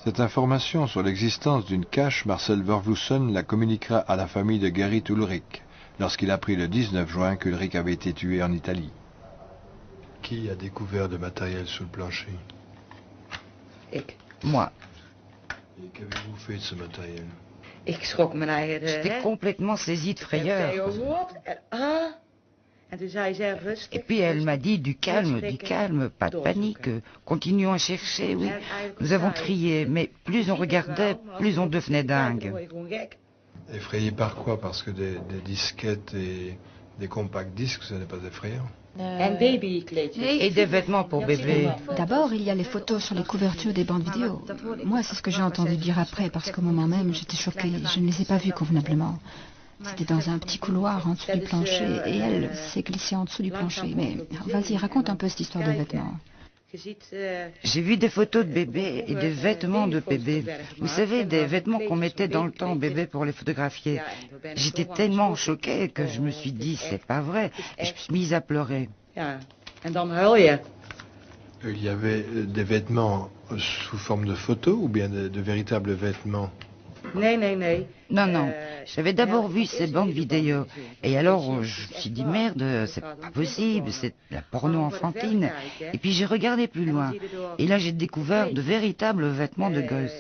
Cette information sur l'existence d'une cache, Marcel Vervloesen la communiquera à la famille de Gerrit Ulrich, lorsqu'il apprit le 19 juin qu'Ulrich avait été tué en Italie. Qui a découvert de matériel sous le plancher? Moi. Et qu'avez-vous fait de ce matériel? J'étais complètement saisie de frayeur. Et puis elle m'a dit du calme, pas de panique, continuons à chercher, oui. Nous avons crié, mais plus on regardait, plus on devenait dingue. Effrayé par quoi? Parce que des disquettes et des compacts disques, ce n'est pas effrayant? Et des vêtements pour bébé. D'abord, il y a les photos sur les couvertures des bandes vidéo. Moi, c'est ce que j'ai entendu dire après, parce qu'au moment même, j'étais choquée. Je ne les ai pas vues convenablement. C'était dans un petit couloir en dessous du plancher, et elle s'est glissée en dessous du plancher. Mais vas-y, raconte un peu cette histoire de vêtements. J'ai vu des photos de bébé et des vêtements de bébé. Vous savez, des vêtements qu'on mettait dans le temps bébé pour les photographier. J'étais tellement choquée que je me suis dit, c'est pas vrai. Et je me suis mise à pleurer. Il y avait des vêtements sous forme de photos ou bien de véritables vêtements? Non. J'avais d'abord vu ces bandes vidéo. Et alors, je me suis dit, merde, c'est pas possible, c'est de la porno enfantine. Et puis j'ai regardé plus loin. Et là, j'ai découvert de véritables vêtements de gosse.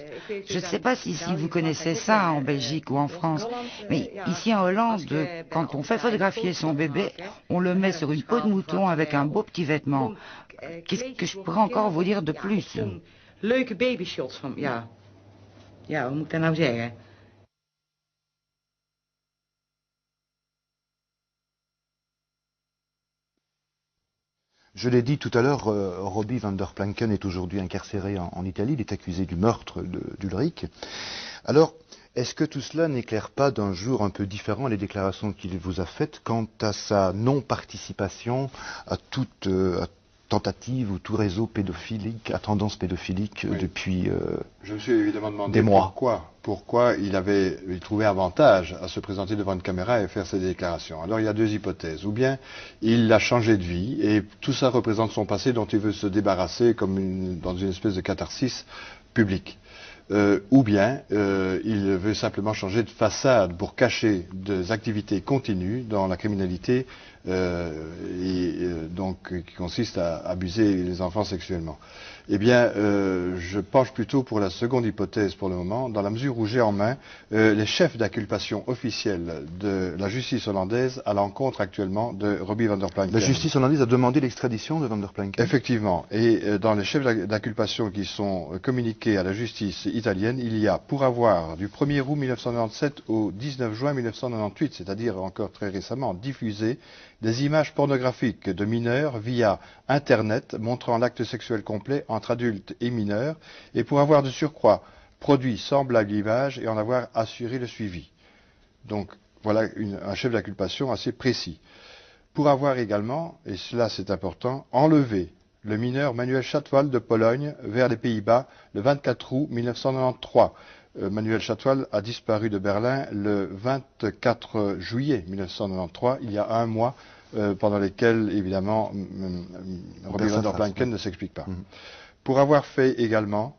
Je ne sais pas si vous connaissez ça en Belgique ou en France, mais ici en Hollande, quand on fait photographier son bébé, on le met sur une peau de mouton avec un beau petit vêtement. Qu'est-ce que je pourrais encore vous dire de plus? Leuke babyshots van, ja, hoe moet ik dat nou zeggen? Je l'ai dit tout à l'heure, Robbie van der Planken est aujourd'hui incarcéré en Italie. Il est accusé du meurtre d'Ulrich. Alors, est-ce que tout cela n'éclaire pas d'un jour un peu différent les déclarations qu'il vous a faites quant à sa non-participation à toute tentative ou tout réseau pédophilique, à tendance pédophilique depuis Je me suis évidemment demandé des mois. Pourquoi il trouvait avantage à se présenter devant une caméra et faire ces déclarations. Alors il y a deux hypothèses. Ou bien il a changé de vie et tout ça représente son passé dont il veut se débarrasser comme dans une espèce de catharsis publique. Ou bien il veut simplement changer de façade pour cacher des activités continues dans la criminalité donc qui consiste à abuser les enfants sexuellement. Eh bien, je penche plutôt pour la seconde hypothèse pour le moment, dans la mesure où j'ai en main les chefs d'inculpation officiels de la justice hollandaise à l'encontre actuellement de Robbie van der Planken. La justice hollandaise a demandé l'extradition de van der Planken. Effectivement. Et dans les chefs d'inculpation qui sont communiqués à la justice italienne, il y a, pour avoir du 1er août 1997 au 19 juin 1998, c'est-à-dire encore très récemment, diffusé des images pornographiques de mineurs via Internet montrant l'acte sexuel complet entre adultes et mineurs, et pour avoir de surcroît produit semblable image et en avoir assuré le suivi. Donc voilà un chef d'inculpation assez précis. Pour avoir également, et cela c'est important, enlevé le mineur Manuel Chatwal de Pologne vers les Pays-Bas le 24 août 1993. Manuel Chatwal a disparu de Berlin le 24 juillet 1993, il y a un mois, pendant lesquels, évidemment, Robbie van der Planken ne s'explique pas. Pour avoir fait également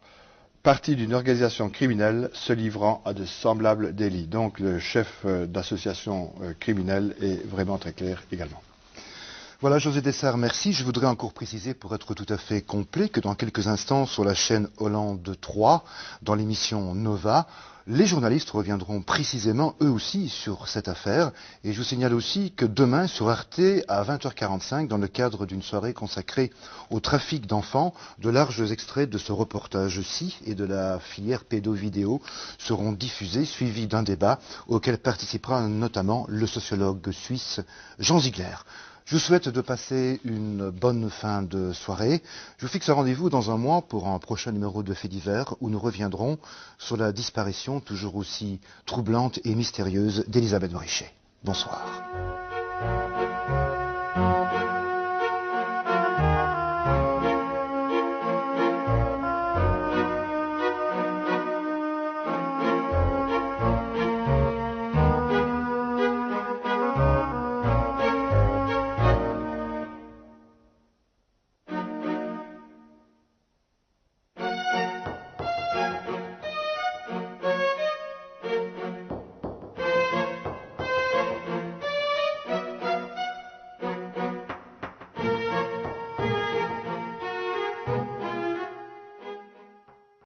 partie d'une organisation criminelle se livrant à de semblables délits. Donc le chef d'association criminelle est vraiment très clair également. Voilà, José Dessart, merci. Je voudrais encore préciser, pour être tout à fait complet, que dans quelques instants, sur la chaîne Hollande 3, dans l'émission Nova, les journalistes reviendront précisément, eux aussi, sur cette affaire. Et je vous signale aussi que demain, sur Arte, à 20h45, dans le cadre d'une soirée consacrée au trafic d'enfants, de larges extraits de ce reportage-ci et de la filière pédo-vidéo seront diffusés, suivis d'un débat auquel participera notamment le sociologue suisse Jean Ziegler. Je vous souhaite de passer une bonne fin de soirée. Je vous fixe un rendez-vous dans un mois pour un prochain numéro de Faits divers où nous reviendrons sur la disparition toujours aussi troublante et mystérieuse d'Elisabeth Morichet. Bonsoir.